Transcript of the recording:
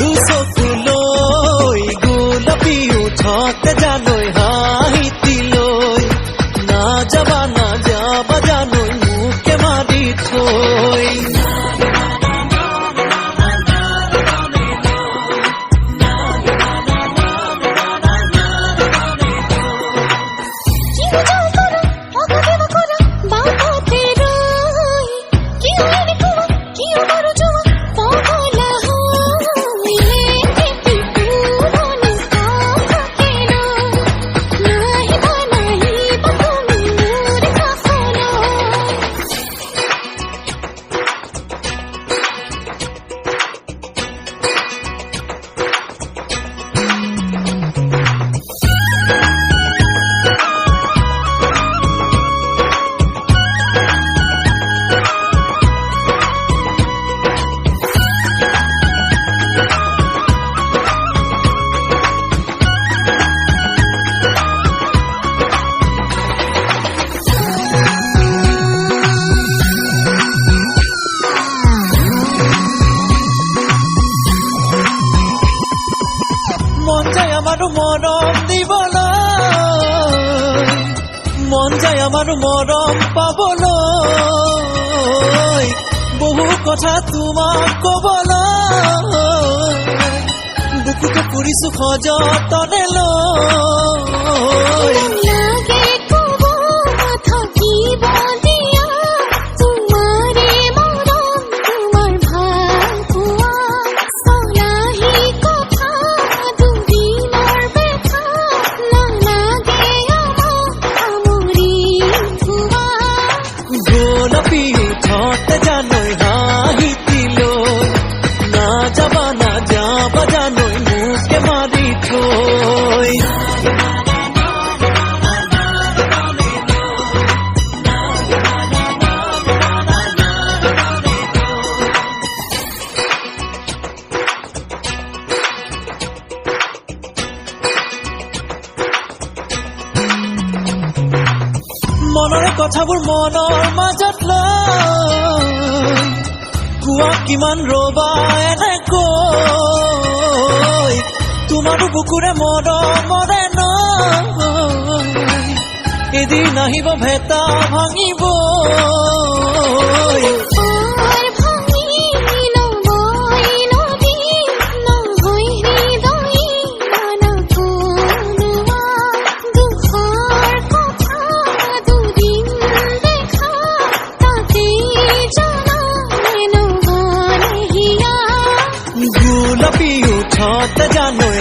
দুচকুলৈ গোলাপী উঠতে জানৈ হাঁহিতিলৈ নাযাবা জানৈ মোকে মাৰি থৈ মৰম দিবলৈ মন যায় আমাৰো মৰম পাবলৈ বহু কথা তোমাক কবলৈ বুকুতে পুৰিছো সযতনে লৈ উঠতে জানৈ হাঁহিতিলৈ নাযাবা জানৈ মোকে মাৰি থৈ মনৰে কথাবোৰ মনৰ মাজত লৈ কোৱা কিমান ৰবা এনেকৈ তোমাৰো বুকুৰে মৰমৰে নৈ এদিন আহিব ভেটা ভাঙিব গোলাপী উঠতে জানৈ